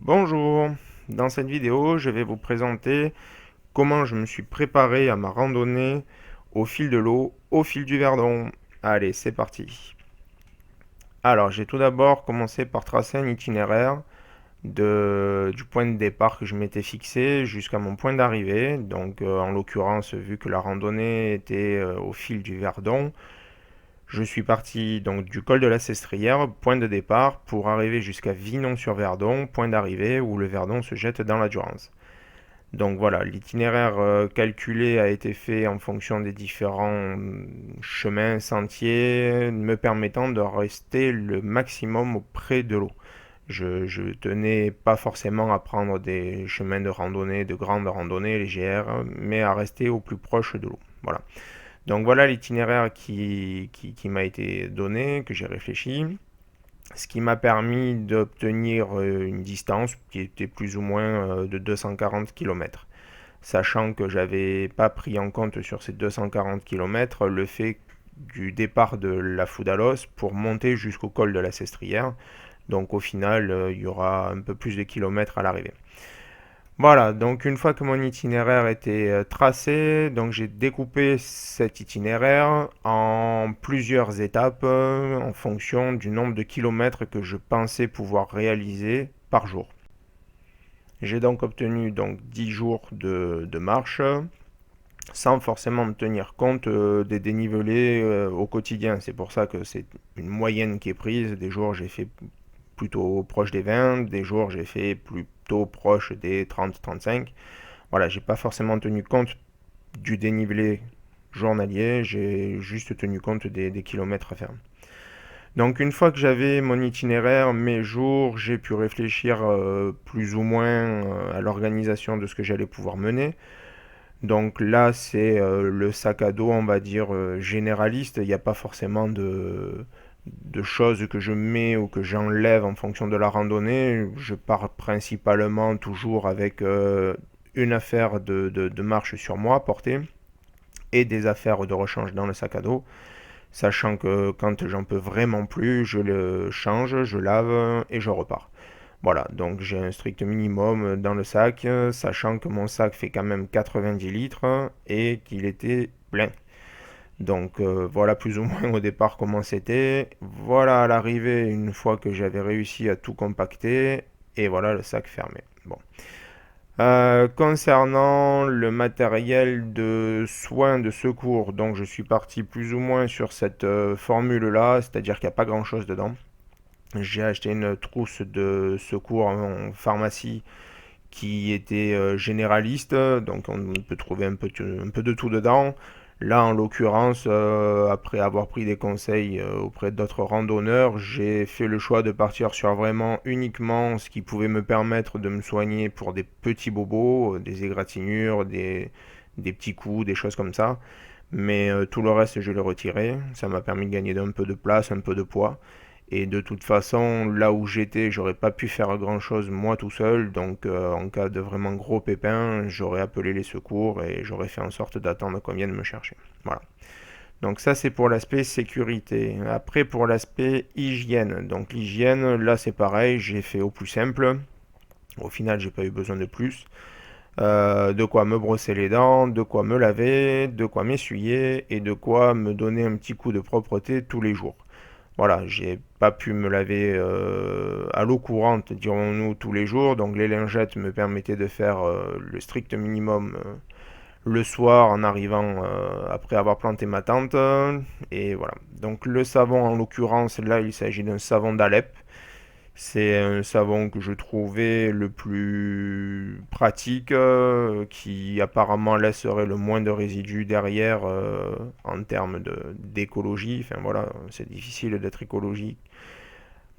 Bonjour, dans cette vidéo, je vais vous présenter comment je me suis préparé à ma randonnée au fil de l'eau, au fil du Verdon. Allez, c'est parti. Alors, j'ai tout d'abord commencé par tracer un itinéraire du point de départ que je m'étais fixé jusqu'à mon point d'arrivée. Donc, en l'occurrence, vu que la randonnée était au fil du Verdon, je suis parti donc du col de la Sestrière, point de départ, pour arriver jusqu'à Vinon-sur-Verdon, point d'arrivée où le Verdon se jette dans la Durance. Donc voilà, l'itinéraire calculé a été fait en fonction des différents chemins, sentiers, me permettant de rester le maximum auprès de l'eau. Je tenais pas forcément à prendre des chemins de randonnée, de grandes randonnées légères, mais à rester au plus proche de l'eau. Voilà. Donc voilà l'itinéraire qui m'a été donné, que j'ai réfléchi, ce qui m'a permis d'obtenir une distance qui était plus ou moins de 240 km. Sachant que j'avais pas pris en compte sur ces 240 km le fait du départ de la Foudalos pour monter jusqu'au col de la Sestrière. Donc au final, il y aura un peu plus de kilomètres à l'arrivée. Voilà, donc une fois que mon itinéraire était tracé, donc j'ai découpé cet itinéraire en plusieurs étapes en fonction du nombre de kilomètres que je pensais pouvoir réaliser par jour. J'ai donc obtenu 10 jours de marche sans forcément me tenir compte des dénivelés au quotidien. C'est pour ça que c'est une moyenne qui est prise. Des jours j'ai fait plutôt proche des 20, des jours j'ai fait plutôt proche des 30-35. Voilà, j'ai pas forcément tenu compte du dénivelé journalier, j'ai juste tenu compte des kilomètres à faire. Donc une fois que j'avais mon itinéraire, mes jours, j'ai pu réfléchir plus ou moins à l'organisation de ce que j'allais pouvoir mener. Donc là, c'est le sac à dos, on va dire, généraliste. Il n'y a pas forcément de choses que je mets ou que j'enlève en fonction de la randonnée. Je pars principalement toujours avec une affaire de marche sur moi portée et des affaires de rechange dans le sac à dos, sachant que quand j'en peux vraiment plus, je le change, je lave et je repars. Voilà, donc j'ai un strict minimum dans le sac, sachant que mon sac fait quand même 90 litres et qu'il était plein. Donc voilà plus ou moins au départ comment c'était. Voilà à l'arrivée, une fois que j'avais réussi à tout compacter, et voilà le sac fermé. Bon. Concernant le matériel de soins de secours, donc je suis parti plus ou moins sur cette formule-là, c'est-à-dire qu'il n'y a pas grand-chose dedans. J'ai acheté une trousse de secours en pharmacie qui était généraliste, donc on peut trouver un peu de tout dedans. Là, en l'occurrence, après avoir pris des conseils auprès d'autres randonneurs, j'ai fait le choix de partir sur vraiment uniquement ce qui pouvait me permettre de me soigner pour des petits bobos, des égratignures, des petits coups, des choses comme ça. Mais tout le reste, je l'ai retiré. Ça m'a permis de gagner un peu de place, un peu de poids. Et de toute façon, là où j'étais, j'aurais pas pu faire grand chose moi tout seul. Donc, en cas de vraiment gros pépin, j'aurais appelé les secours et j'aurais fait en sorte d'attendre qu'on vienne me chercher. Voilà. Donc, ça, c'est pour l'aspect sécurité. Après, pour l'aspect hygiène. Donc, l'hygiène, là, c'est pareil. J'ai fait au plus simple. Au final, j'ai pas eu besoin de plus. De quoi me brosser les dents, de quoi me laver, de quoi m'essuyer et de quoi me donner un petit coup de propreté tous les jours. Voilà, j'ai pas pu me laver à l'eau courante, dirons-nous, tous les jours. Donc les lingettes me permettaient de faire le strict minimum le soir en arrivant après avoir planté ma tente. Et voilà. Donc le savon, en l'occurrence, là, il s'agit d'un savon d'Alep. C'est un savon que je trouvais le plus pratique, qui apparemment laisserait le moins de résidus derrière en termes d'écologie. Enfin voilà, c'est difficile d'être écologique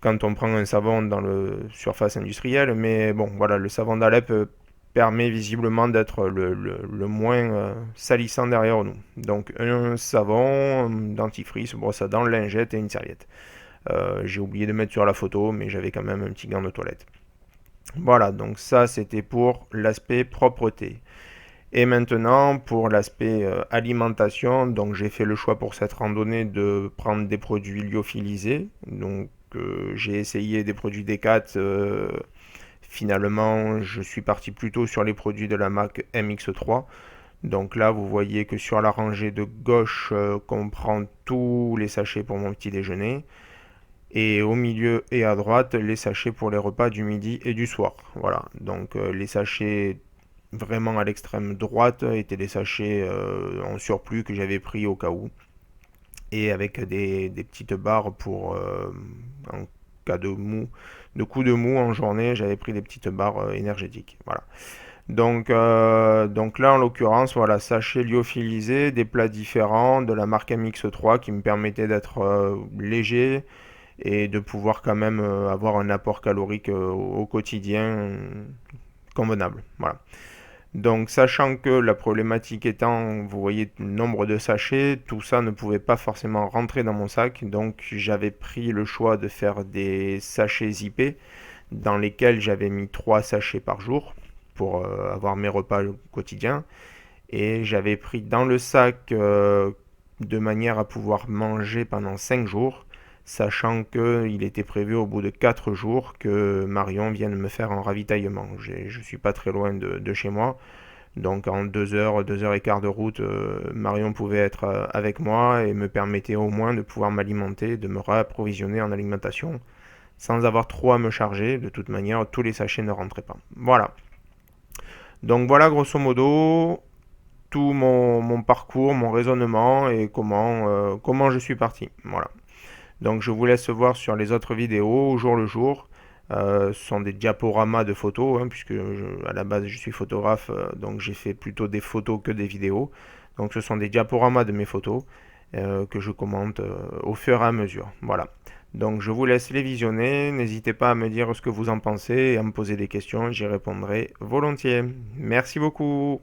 quand on prend un savon dans le surface industrielle, mais bon voilà, le savon d'Alep permet visiblement d'être le moins salissant derrière nous. Donc un savon, dentifrice, brosse à dents, lingette et une serviette. J'ai oublié de mettre sur la photo, mais j'avais quand même un petit gant de toilette. Voilà, donc ça c'était pour l'aspect propreté. Et maintenant pour l'aspect alimentation, donc j'ai fait le choix pour cette randonnée de prendre des produits lyophilisés. Donc j'ai essayé des produits Decat Finalement, je suis parti plutôt sur les produits de la marque MX3. Donc là, vous voyez que sur la rangée de gauche, qu'on prend tous les sachets pour mon petit déjeuner. Et au milieu et à droite, les sachets pour les repas du midi et du soir. Voilà. Donc les sachets vraiment à l'extrême droite étaient des sachets en surplus que j'avais pris au cas où. Et avec des petites barres pour en cas de mou, de coup de mou en journée, j'avais pris des petites barres énergétiques. Voilà. Donc là, en l'occurrence, voilà, sachets lyophilisés, des plats différents de la marque MX3 qui me permettaient d'être léger et de pouvoir quand même avoir un apport calorique au quotidien convenable. Voilà. Donc, sachant que la problématique étant, vous voyez le nombre de sachets, tout ça ne pouvait pas forcément rentrer dans mon sac. Donc, j'avais pris le choix de faire des sachets zippés dans lesquels j'avais mis 3 sachets par jour pour avoir mes repas quotidiens. Et j'avais pris dans le sac de manière à pouvoir manger pendant 5 jours, sachant qu'il était prévu au bout de 4 jours que Marion vienne me faire un ravitaillement. Je ne suis pas très loin de chez moi, donc en 2 heures et quart de route, Marion pouvait être avec moi et me permettait au moins de pouvoir m'alimenter, de me réapprovisionner en alimentation sans avoir trop à me charger. De toute manière, tous les sachets ne rentraient pas. Voilà. Donc voilà grosso modo tout mon parcours, mon raisonnement et comment je suis parti. Voilà. Donc je vous laisse voir sur les autres vidéos au jour le jour. Ce sont des diaporamas de photos, hein, puisque à la base je suis photographe, donc j'ai fait plutôt des photos que des vidéos. Donc ce sont des diaporamas de mes photos que je commente au fur et à mesure. Voilà. Donc je vous laisse les visionner. N'hésitez pas à me dire ce que vous en pensez et à me poser des questions. J'y répondrai volontiers. Merci beaucoup.